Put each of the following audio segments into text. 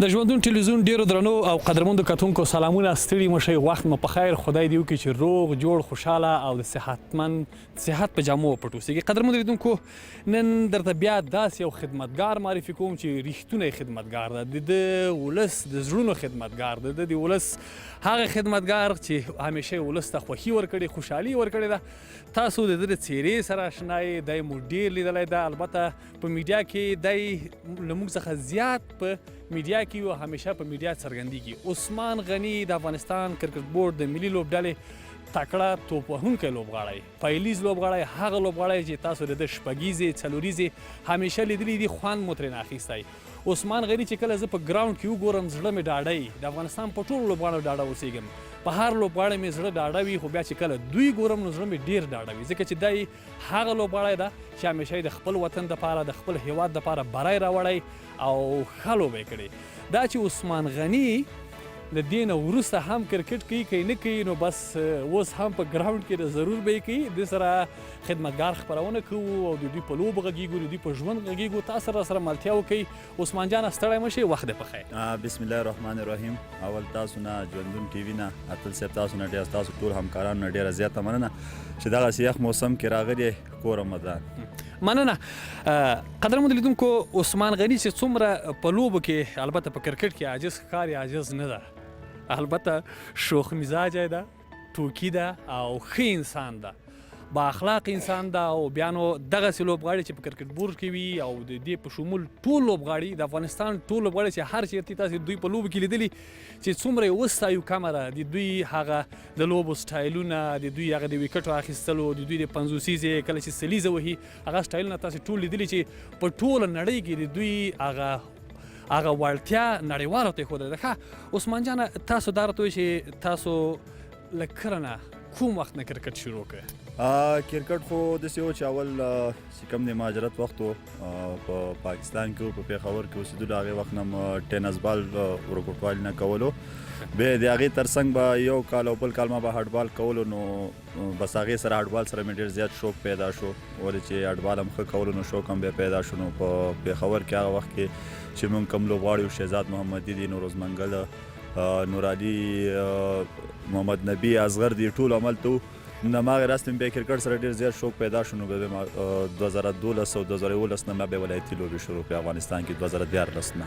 د ژوندون ټلویزیون ډیرو درنو او قدرمندو کتونکو سلامونه، ستړي مه شئ، وخت مو په خیر، خدای دې وکړي چې روغ جوړ خوشحاله او د صحت په جامو پټ اوسئ. قدرمندو لیدونکو، نن درته بیا داسې یو خدمتګار معرفي کوم چې ریښتونی خدمتګار ده، د ولس د زړونو خدمتګار ده، د ولس هغه خدمتګار چې همیشه ولس ته خوښي ورکړې، خوشحالي ورکړې ده. تاسو د ده د څیرې سره اشنا یې، دی مو ډېر لیدلی ده. البته په میډیا کې دی له موږ څخه زیات په میډیا کې او همیشه په میډیا څرګندېږي. عثمان غني د افغانستان کرکټ بورډ د ملي لوبډلې تکړه توپ وهونکی لوبغاړی، پایلیز لوبغاړی، هغه لوبغاړی چې تاسو د ده شپږیزې څلوریزې همیشه لیدلي دي، خوند مو ترېنه اخیستی. عثمان غني چې کله زه په ګراونډ کې وګورم زړه مې ډاډه د افغانستان په ټولو لوبغاړو ډاډه اوسېږم. په هر لوبغاړی مې زړه ډاډه وي، خو بیا چې کله دوی ګورم نو زړه مې ډېر ډاډه وي، ځکه چې دی هغه لوبغاړی ده چې همیشه د خپل وطن دپاره، د خپل هیواد دپاره بری راوړی او ښه لوبې کړې. دا چې عثمان غني د دې نه وروسته هم کرکټ کوي که نه کوي، نو بس اوس هم په ګراونډ کې ضرور به یې کوي. د سره خدمتګار خپرونه کوو او د دوی په لوبو غږیږو، د دوی په ژوند غږیږو. تاسو راسره ملتیا وکړئ. عثمان جانه ستړی مه شئ، وخت دې په خیر. بسم الله الرحمن الرحیم. اول تاسو نه، ژوندون ټي وي نه، اتل صاحب تاسو نه ډېر، تاسو ټول همکارانو نه ډېره زیاته مننه چې دغسې یخ موسم کې راغلي کور رمضان. مننه. قدرمنو لیدونکو، عثمان غني چې څومره په لوبو کې، البته په کرکټ کې عاجز ښکاري، عاجز نه ده. البته شوخ مزاجه ده، ټوکي ده او ښه انسان ده، با اخلاق انسان ده. او بیا نو دغسې لوبغاړي چې په کرکټ بورډ کې وي او د دې په شمول ټول لوبغاړي د افغانستان ټول لوبغاړي چې هر چېرته تاسې دوی په لوبو کې لیدلي چې څومره یې وستایو کمه ده. د دوی هغه د لوبو سټایلونه، د دوی هغه د ویکټو اخیستلو، د دوی د پنځوسیزې کله چې سلیزه وهي هغه سټایلونه تاسې ټول لیدلي چې په ټوله نړۍ کې د دوی هغه وړتیا نړیوالو ته ښودلې ده. ښه عثمان جانه، تاسو دا راته وایئ چې تاسو له کله نه کوم وخت نه کرکټ شروع کړی؟ کرکټ خو داسې و چې اول چې کوم د مهاجرت وخت و په پاکستان کې و، په پېښور کې اوسېدلو، هغې وخت نه م ټینس بال ورکوټوالي نه کولو. بیا د هغې تر څنګ به یو کال او بل کال ما به هډ بال کولو، نو بس هغې سره هډ بال سره مې ډېر زیات شوق پیدا شو، ولې چې هډ بال هم ښه کولو نو شوق هم بیا پیدا شو. نو په پېښور کې هغه وخت کې چې موږ کوم لوبغاړي وو، شهزاد محمدي دي، نوروز منګل، نور علي، محمد نبي، اصغر دي، ټول هملته وو. نو هماغې راستې مې بیا کرکټ سره ډېر زیات شوق پیدا شو. نو بیا ما 2012 او 2011 نه ما بیا ولایتي لوبې شروع کړې افغانستان کې، 2014 نه.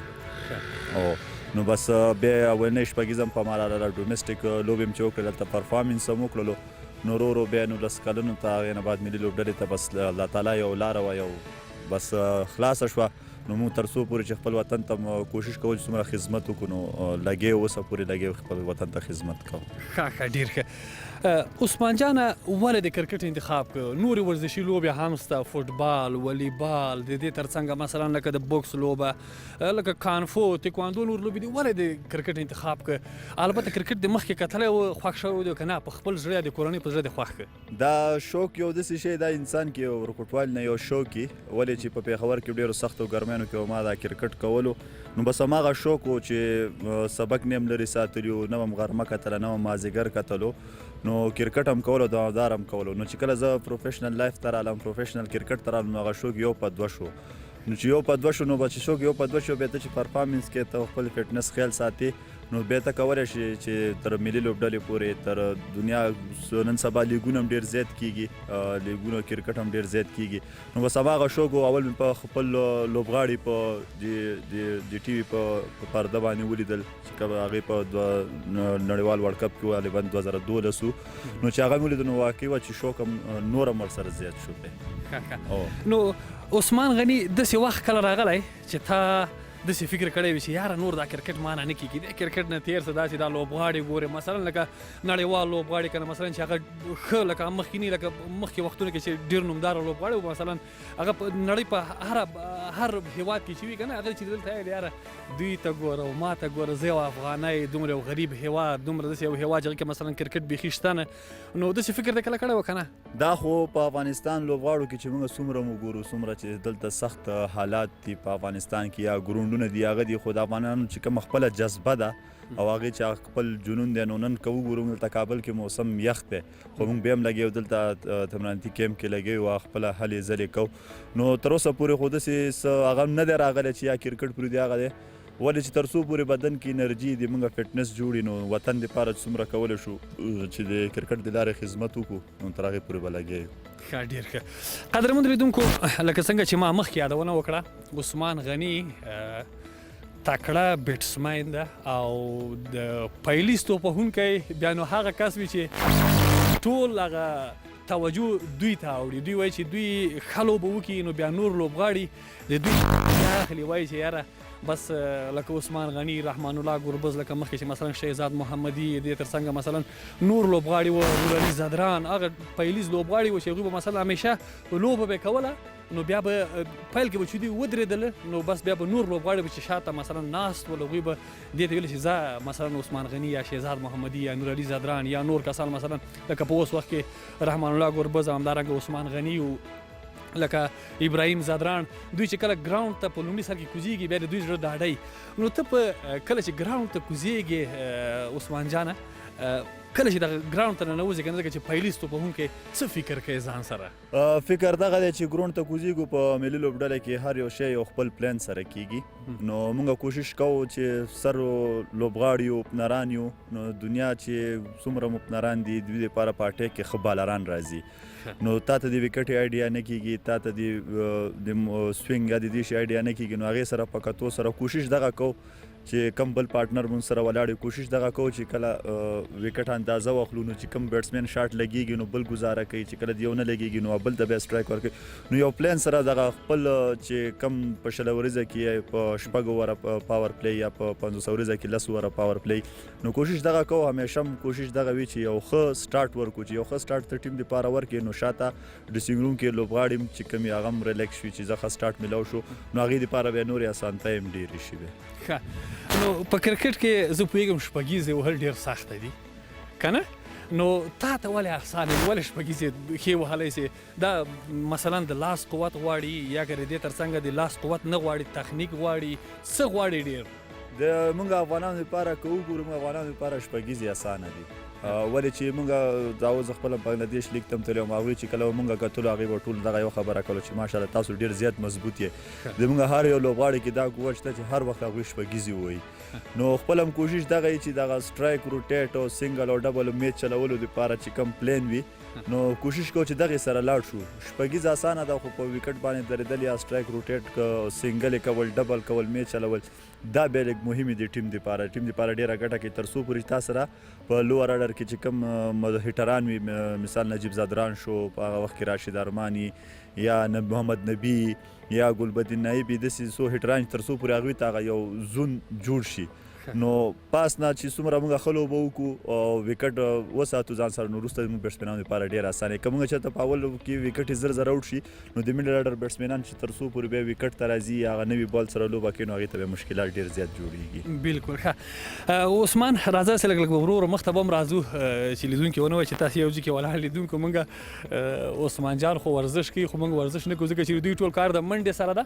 نو بس بیا اولنۍ شپږیزه په ما راغله، ډومestic لوبې مې چې وکړې، دلته پرفارمنس هم وکړلو. نو ورو ورو بیا 19 کلونو ته، هغې نه بعد ملي لوبډلې ته بس الله تعالی یو لاره وه، یو بس خلاصه شوه. نو موږ تر څو پورې چې خپل وطن ته کوشش کوو چې څومره خدمت وکړو، نو لګې اوسه پورې لګې خپل وطن ته خدمت کوو. ښه ډېر ښه. عثمان جانه، ولې د کرکټ انتخاب کړ؟ نورې ورزشي لوبې هم شته، فوټبال، والیبال، د دې تر څنګ مثلا لکه د بوکس لوبه، لکه کانفو، تکواندو، نور لوبې دي. ولې د کرکټ انتخاب کړ؟ البته کرکټ د مخکې کتلی و، خوښ شوی دی که نه؟ په خپل زړه، د کورنۍ په زړه دې خوښ کړ؟ دا شوق یو داسې شی دا انسان کې یو ورکوټوالي نه یو شوق وي، ولې چې په پېښور کې ډېرو سختو ګرمیانو کې ما دا کرکټ کولو، نو بس هماغه شوق و چې سبق نه هم لرې ساتلي وو، نه هم غرمه کتله، نه هم مازدیګر کتلو، نو کرکټ هم کولو، دوامدار هم کولو. نو چې کله زه پروفیشنل لایف ته رالم، پروفیشنل کرکټ ته رالم، نو هغه شوق یو په دوه شو. نو چې یو په دوه شو، نو به چې شوق یو په دوه شو، بیا ته چې پرفارمنس کې ته خپل فټنس خیال ساتي، نو بیا ته کولی شي چې تر ملي لوبډلې پورې، تر دنیا نن سبا لیګونه هم ډېر زیات کېږي، لیګونه کرکټ هم ډېر زیات کېږي. نو بس هماغه شوق و. اول مې په خپل لوبغاړي په د ټي وي په پرده باندې ولیدل چې هغې په نړیوال ورلډ کپ کې غالبا 2012 و، نو چې هغه مې ولیدل، نو واقعي وه چې شوق هم نور هم ورسره زیات شو دی. نو عثمان غني، داسې وخت کله راغلی چې تا داسې فکر کړی وي چې یاره نور دا کرکټ مانه نه کېږي، د کرکټ نه تېر شه، داسې دا لوبغاړي ګورې، مثلا لکه نړیوال لوبغاړي که نه، مثلا چې هغه ښه لکه مخکیني، لکه مخکې وختونو کې چې ډېر نومداره لوبغاړي وو، مثلا هغه په نړۍ په هر هېواد کې چې وي که نه، هغه چې دلته یې یاره دوی ته ګوره او ما ته ګوره، زه یو افغانی، دومره یو غریب هېواد، دومره داسې یو هېواد چې هغې کې مثلا کرکټ بیخي شته نه. نو داسې فکر دې کله کړی و که نه؟ دا خو په افغانستان لوبغاړو کې چې موږ څومره مو ګورو، څومره چې دلته سخت حالات دي په افغانستان کې، یا ګروندونه دي، هغه دي، خو د افغانانو چې کومه خپله جذبه ده او هغې چې خپل جنون دی، نو نن که وګورو دلته کابل کې موسم یخ دی، خو موږ بیا هم لګیا یو دلته تمریناتي کیمپ کې لګیا یو، خپله هلې ځلې کوو. نو تر اوسه پورې خو داسې څه هغه هم نه دی راغلی چې یا کرکټ پرې دی هغه دی، ولې چې تر څو پورې بدن کې انرژي د موږ فټنس جوړي نو وطن دپاره څومره کولی شو چې د کرکټ د لارې خدمت وکړو نو تر هغې پورې به لګیا ښه ډېر ښه قدرمنو لیدونکو لکه څنګه چې ما مخکې یادونه وکړه عثمان غني تکړه بیټسمین ده او د پیلیز توپوهونکی بیا نو هغه کس وي چې ټول هغه توجه دوی ته اوړي دوی وایي چې دوی ښه لوبه وکړي نو بیا نور لوبغاړي د دوی اخلي وایي چې یاره بس لکه عثمان غني رحمان الله ګربز لکه مخکې چې مثلا شهزاد محمدي دې تر څنګه مثلا نور لوبغاړي وو نورعلي زدران هغه پیلیز لوبغاړي وو چې هغوی به مثلا همیشه لوبه به کوله نو بیا به پیل کې به چې دوی ودرېدله نو بس بیا به نور لوبغاړي به چې شاته مثلا ناست ول هغوی به دې ته ویل چې زه مثلا عثمان غني یا شهزاد محمدي یا نورعلي زدران یا نور کسان مثلا لکه په اوس وخت کې رحمان الله ګربز همدارنګه عثمان غني او لکه ابراهیم زادران دوی چې کله ګراوند ته په لومړي سر کې کوزیږي بیا د دوی زړه ډاډی نو ته په کله چې ګراوند ته کوزیږي عثمان جانه کله چې دغه ګراوند ته ننوځې که نه ځکه چې پیلیز توپوهونکی څه فکر کوي ځان سره فکر دغه دی چې ګراوند ته کوزیږو په ملي لوبډله کې هر یو شی یو خپل پلان سره کیږي نو موږ کوشش کوو چې سر لوبغاړي یو اوپنران یو نو دنیا چې څومره اوپنران دي دوی دپاره په اټیک کې ښه بالران راځي نو تا ته د وکټ آیډیا نه کیږي تا ته د سوینګ یا د دې شي آیډیا نه کیږي نو هغې سره په کتو سره کوشش دغه کوو چې کم بل پارټنر مون سره ولاړ کوشش دغه کوو چې کله وکټ اندازه واخلو نو چې کم بیټسمین شاټ لګیږي نو بل گزاره کوي چې کله دیو نه لګیږي نو بل د بیا سټرایک ورکوي نو یو پلان سره دغه خپل چې کم په شل ورځه کې په شپږ اوره پاور پلی یا په 500 ورځه کې 10 اوره پاور پلی نو کوشش دغه کوو همیشه کوشش دغه وي چې یو ښه سټارټ ورکړو چې یو ښه سټارټ ته ټیم دپاره ورکړي نو شاته ډریسینګ روم کې لوبغاړي چې کوم هغه هم ریلیکس شي چې زه ښه سټارټ میلاو شو نو هغې دپاره بیا نورې اسانتۍ هم ډېرې شي بیا نو په کرکټ کې زه پوهېږم شپږیزې وهل ډېر سخته دي که نه نو تا ته ولې اسانه دي ولې شپږیزې ښې وهلی سې دا مثلا د لاس قوت غواړي یا که د دې تر څنګه د لاس قوت نه غواړي تخنیک غواړي څه غواړي ډېر د موږ افغانانو لپاره که وګورو موږ افغانانو لپاره شپږیزې اسانه دي ولې چې موږ دا اوس خپله بنګلادیش لیګ ته هم تللی وم هغوی چې کله موږ کتلو هغې به ټول دغه یو خبره کوله چې ماشاءالله تاسو ډېر زیات مضبوط یې د موږ هر یو لوبغاړي کې دا قوت شته چې هر وخت هغوی شپږیزې ووایي نو خپل هم کوشش دغه یي چې دغه سټرایک روټیټ او سنګل او ډبل میچ چلولو دپاره چې کم پلین وي نو کوشش کوو چې دغې سره لاړ شو شپږیز اسانه ده خو په وکټ باندې درېدل یا سټرایک روټیټ سنګل کول ډبل کول میچ چلول دا بیا لږ مهمې دي ټیم دپاره ډېره ګټه کوي تر څو پورې تا سره په لوور اډر کې چې کوم هیټران وي مثال نجیب زادران شو په هغه وخت کې راشد ارماني یا محمد نبی یا ګلبدین نایبي داسې څو هیټران تر څو پورې هغوی ته هغه یو زون جوړ شي نو پاس نه چې څومره موږ ښه لوبه وکړو او وکټ وساتو ځان سره نو وروسته زموږ بیټسمینانو لپاره ډېر اسانه که موږ چېرته په اول کې وکټ یې زر آوټ شي نو د میډل اډر بیټسمینان چې تر څو پورې بیا وکټ ته راځي هغه نوي بال سره لوبه کوي نو هغې ته بیا مشکلات ډېر زیات جوړېږي بالکل ښه عثمان راځه چې لږ ورو ورو مخ ته به هم راځو چې لیدونکي ونه وایي چې تاسو یو ځای کې ولاړ لیدونکو موږ عثمان جان خو ورزش کوي خو موږ ورزش نه کوو ځکه چې دوی ټول کار د منډې سره ده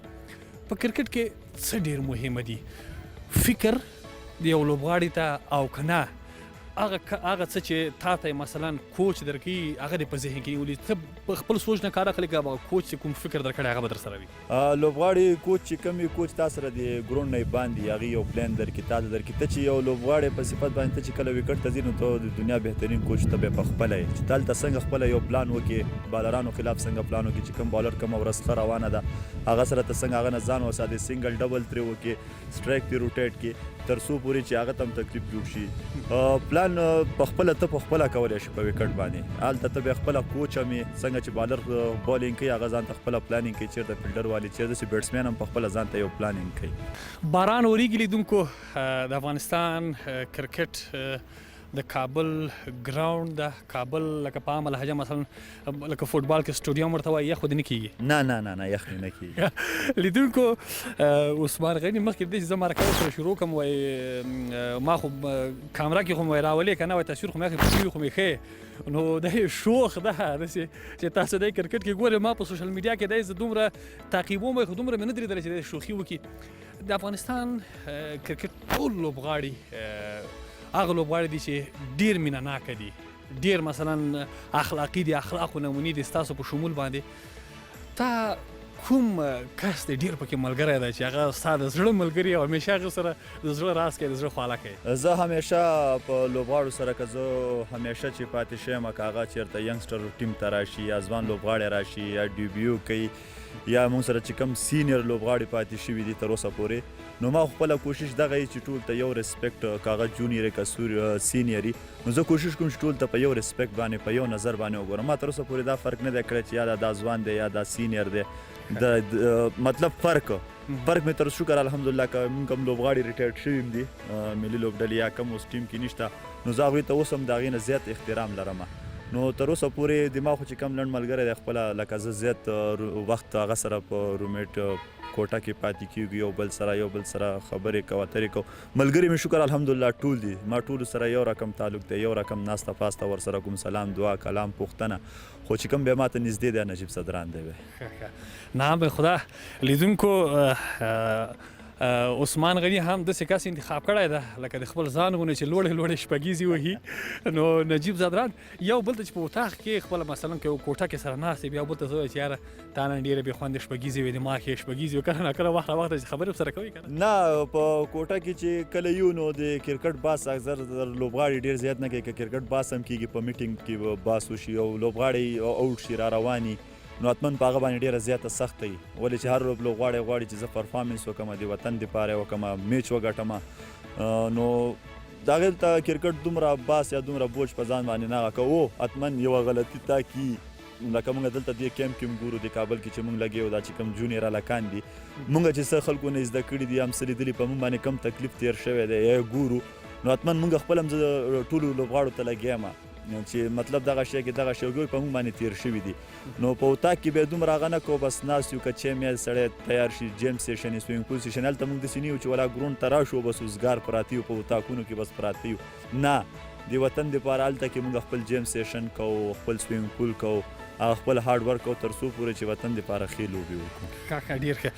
په کرکټ کې څه ډېر مهمه دي فکر د یو لوبغاړي ته او که نه هغه څه چې تا ته مثلا کوچ درکوي هغه دې په ذهن کې نیولي ته په خپل سوچ نه کار اخلي که هغه کوچ چې کوم فکر درکړی هغه به در سره وي لوبغاړي کوچ چې کوم وي کوچ تا سره د ګراوند نه یې باندې هغې یو پلان درکړي تا ته درکړي ته چې یو لوبغاړی په صفت باندې ته چې کله وکټ ته ځي نو ته د دنیا بهترین کوچ ته بیا پخپله یې چې دلته څنګه خپله یو پلان وکړې بالرانو خلاف څنګه پلان وکړي چې کوم بالر کومه ورځ ښه روانه ده هغه سره ته څنګه هغه نه ځان وساتې سنګل ډبل ترې وکړې سټرایک ترې روټیټ کړي تر څو پورې چې هغه ته هم تکلیف جوړ شي پلان پخپله ته پخپله کولی شي په وکټ باندې هلته ته بیا خپله کوچ هم څنګه چې بالر بالینګ کوي هغه ځان ته خپله پلانینګ کوي چېرته فیلډر والي چېرته چې بیټسمین هم پخپله ځان ته یو پلانینګ کوي باران وریږي لیدونکو د افغانستان کرکټ د کابل ګراوند د کابل لکه په عامه لهجه مثلا لکه فوټبال کې سټوډیوم ورته وایي یخ خو دې نه کېږي نه یخ مې نه کېږي لیدونکو عثمان غني مخکې د دې چې زه مرکه سره شروع کړم وایي ما خو کامره کې خو مې راولې که نه وایي تصویر خو مې اخلي تصویر خو مې ښې نو دا شوخ ده داسې چې تاسو دی کرکټ کې ګورئ ما په سوشل میډیا کې دی زه دومره تعقیبوم خو دومره مې نه درېدلی چې دی شوخي وکړي د افغانستان کرکټ ټول لوبغاړي هغه لوبغاړي دي چې ډېر مینه ناکه دي ډېر مثلا اخلاقي دي اخلاقو نمونې دي ستاسو په شمول باندې تا کوم کس دی ډیر پکې ملګری دی چې هغه ستا د زړه ملګري او همیشه هغه سره د زړه راز کوي، د زړه خواله کوي؟ زه همیشه په لوبغاړو سره که زه همیشه چې پاتې شوی یم که هغه چېرته ینګسټر ټیم ته راشي یا ځوان لوبغاړی راشي یا ډیبیو کوي یا موږ سره چې کوم سینیر لوبغاړي پاتې شوي دي تر اوسه پورې، نو ما خپله کوشش دغه یي چې ټول ته یو ریسپیکټ که هغه جونیر که سینیر وي، نو زه کوشش کوم چې ټول ته په یو ریسپیکټ باندې په یو نظر باندې وګورم. ما تر اوسه پورې دا فرق نه دی کړی چې یا دا ځوان دی یا دا سینیر دی، مطلب فرق مې تر شکر الحمدلله که موږ کوم لوبغاړي ریټایرډ شوي هم دي ملي لوبډلې یا کم اوس ټیم کې نشته، نو زه هغوی ته اوس هم د هغې نه زیات احترام لرم. نو تر اوسه پورې د ما خو چې کوم لنډ ملګری دی خپله لکه زه زیات وخت هغه سره په روممیټ کوټه کې پاتې کېږو، یو بل سره خبرې کوو اترې کوو. ملګري مې شکر الحمدلله ټول دي، ما ټولو سره یو رقم تعلق دی، یو رقم ناسته پاسته ورسره کوم سلام دعا کلام پوښتنه، خو چې کوم بیا ماته نږدې دی نجیب صدران دی. نه به خدا لیدونکو عثمان غني هم داسې کس انتخاب کړی ده لکه د خپل ځان غوندې چې لوړې لوړې شپږیزې وهي. نو نجیب صدران یو بل ته چې په اطاق کې خپله مثلا که یو کوټه کې سره ناست بیا بل ته څه وایي چې یاره تا نن ډېرې بې خوندې شپږیزې وې دماغ یې شپږیزې وې، کله ناکله وخت راوخته چې خبرې ورسره کوئ که نه؟ په کوټه کې چې کله یو نو د کرکټ باس اکثر لوبغاړي ډېر زیات نه کوي، که کرکټ باس هم کېږي په میټینګ کې باس وشي او لوبغاړی اوټ شي را رواني، نو حتما په هغه باندې ډېره زیاته سخته وي، ولې چې هر لوبغاړی غواړي چې زه پرفارمنس وکړم د وطن دپاره یې وکړم میچ وګټم، نو د هغې ته کرکټ دومره باس یا دومره بوج په ځان باندې نه کوو، حتما یوه غلطي تا کي لکه موږ دلته دې کیمپ کې هم ګورو د کابل کې چې موږ لګیا یو دا چې کوم جونیر هلکان دي موږ چې څه خلکو نه زده کړي دي هم څه لیدلي په موږ باندې کم تکلیف تېر شوی دی یا ګورو، نو حتما موږ خپل هم زه ټولو لوبغاړو ته لګیا یم چې مطلب دغه شی کې دغه شی په موږ باندې تېر شوي دي، نو په اتاق کې بیا دومره هغه نه کوو، بس ناست یو که چای میل سړی تیار شي جیم سیشن یې سویمینګ پول سیشن، هلته موږ داسې نه یو چې ولا ګروند ته راشو بس وزګار پراته یو په اتاقونو کې بس پراته یو، نه د وطن دپاره هلته کې موږ خپل جیم سیشن کوو، خپل سویمینګ پول کوو، خپل هارډ ورک کوو تر څو پورې چې وطن دپاره ښې لوبې وکړو. کاکا ډېر ښه.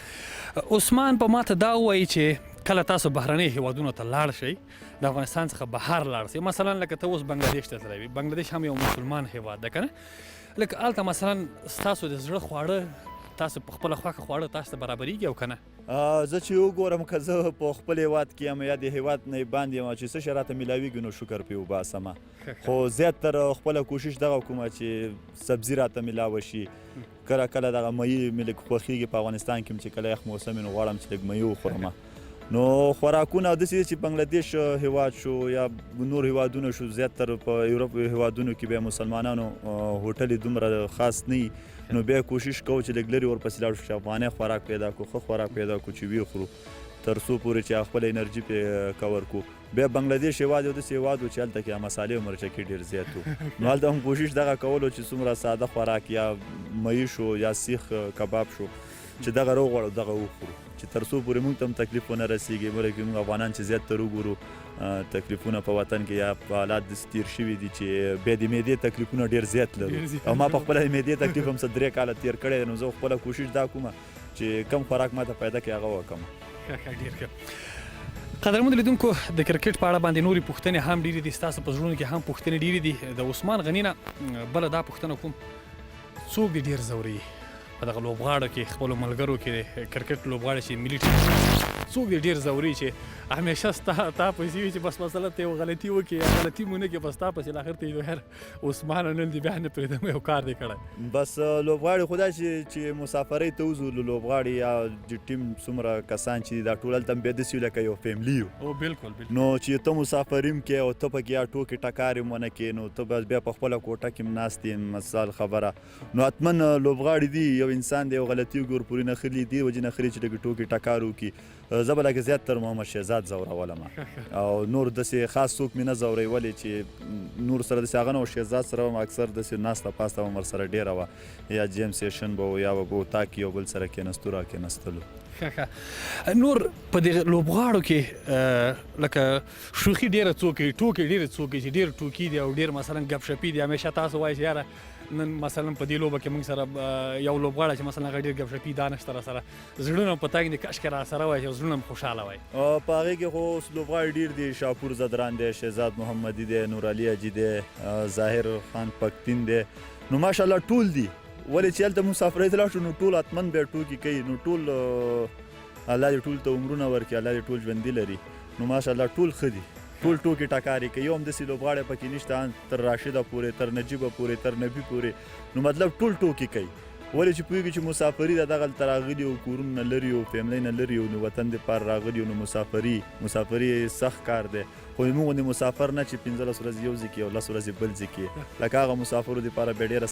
عثمان په ماته دا ووایي چې کله تاسو بهرنۍ هیوادونو ته لاړ شئ د افغانستان څخه بهر لاړ شئ، مثلا لکه ته اوس بنګلادیش ته تللی وي، بنګلادیش هم یو مسلمان هیواد ده که نه، لکه هلته مثلا ستاسو د زړه خواړه تاسو په خپله خوښه خواړه تاسو ته برابرېږي او که نه؟ زه چې وګورم که زه په خپل هیواد کې یم یا د هیواد نه باندې یم چې څه شی راته میلاویږي نو شکر پرې وباسمه، خو زیاتتر خپله کوشش دغه کومه چې سبزي راته میلاوه شي، کله کله دغه مهي مې لږ خوښېږي په افغانستان کې چې کله یخ موسم وي نو غواړم چې لږ مهي وخورم، نو خوراکونه داسې چې بنګلادیش هیواد شو یا نور هیوادونه شو، زیاتتر په یورپ هیوادونو کې بیا مسلمانانو هوټلې دومره خاص نه وي، نو بیا کوشش کوو چې لږ لرې ورپسې لاړ شو چې افغاني خوراک پیدا کړو، ښه خوراک پیدا کړو چې ویې خورو تر څو پورې چې خپله انرژي پرې کور کړو. بیا بنګلادیش هیواد یو داسې هیواد و چې هلته کې مسالې او مرچکې ډېر زیات و، نو هلته هم کوشش دغه کولو چې څومره ساده خوراک یا مهي شو یا سیخ کباب شو چې دغه راوغواړو دغه وخورو چې تر څو پورې موږ ته هم تکلیف ونه رسېږي، بلکې موږ افغانان چې زیاتتر وګورو تکلیفونه په وطن کې یا په حالات داسې تېر شوي دي چې بیا د معدې تکلیفونه ډېر زیات لرو، او ما په خپله د معدې تکلیف هم څه 3 کاله تېر کړی دی، نو زه خپله کوشش دا کومه چې کم خوراک ما ته پیدا کړي هغه وکړم. ډېر ښه. قدرمنو لیدونکو د کرکټ په اړه باندې نورې پوښتنې هم ډېرې دي، ستاسو په زړونو کې هم پوښتنې ډېرې دي. د عثمان غني نه بله دا پوښتنه کوم څوک دې ډېر ځوروي په دغه لوبغاړو کې خپلو ملګرو کې کرکټ لوبغاړی چې ملي ټیم څوک دې ډېر ځوروي چې همیشه ستا پسې وي چې بس مثلا ته یو غلطي وکړې یا غلطي مو نه کړې بس ستا پسې اخر ته یې هر عثمان نن دې بیا نه پرېږدم یو کار دې کړی؟ بس لوبغاړي خو دا چې مسافرۍ ته وځو لوبغاړي یا د ټیم څومره کسان چې دا ټول هلته هم بیا داسې لکه یو فیملي یو، او بالکل نو چې ته مسافر هم کې او ته پکې یا ټوکې ټکار هم ونه کې نو ته بس بیا په خپله کوټه کې هم ناست یې مثال خبره، نو حتما لوبغاړي دي یو انسان دی یو غلطي وګور پورې نخلي دي وجې نخلي چې لږ ټوکې ټکار وکړي، زه به لکه زیاتتر محمد شهزاد زورولم او نور داسې خاص څوک مې نه ځوروي، ولې چې نور سره داسې هغه نه و، شهزاد سره هم اکثر داسې ناسته پاسته هم ورسره ډېره وه یا جیم سیشن به و یا به په اتاق کې یو بل سره کېناستو را کېناستلو. نور په دې لوبغاړو کې لکه شوخي ډېره څوک کوي، ټوکې ډېرې څوک کوي چې ډېر ټوکي دي او ډېر مثلا ګپ شپي دي، همیشه تاسو وایئ چې یاره نن مثلا په دې لوبه کې موږ سره یو لوبغاړی چې مثلا هغه ډېر ګپ شپي دا نشته را سره، زړونه په تګ دي کاشکې را سره وای چې زړونه هم خوشحاله وای. په هغې کې خو اوس لوبغاړي ډېر دي، شاپور زدران دی، شهزاد محمدي دی، نور علي حاجي دی، ظاهر خان پکتین دی، نو ماشاءالله ټول دي ولې چې هلته مسافرۍ ته لاړ شو نو ټول حتمن بیا ټوکې کوي نو ټول الله دې ټول ته عمرونه ورکړي الله دې ټول ژوندي لري نو ماشاءالله ټول ښه دي ټول ټوکې ټکارې کوي یو همداسې لوبغاړی پکې نشته تر راشده پورې تر نجیبه پورې تر نبي پورې نو مطلب ټول ټوکې کوي ولې چې پوهېږي چې مسافري ده دغلته راغلي او کورونه نه لري او فیملی نه لري او نو وطن دپاره راغلي نو مسافري سخت کار دی خو موږ غوندې مسافر نه چې 15 ورځې یو ځای کې او 10 ورځې بل ځای کې لکه هغه مسافرو دپاره بیا ډېره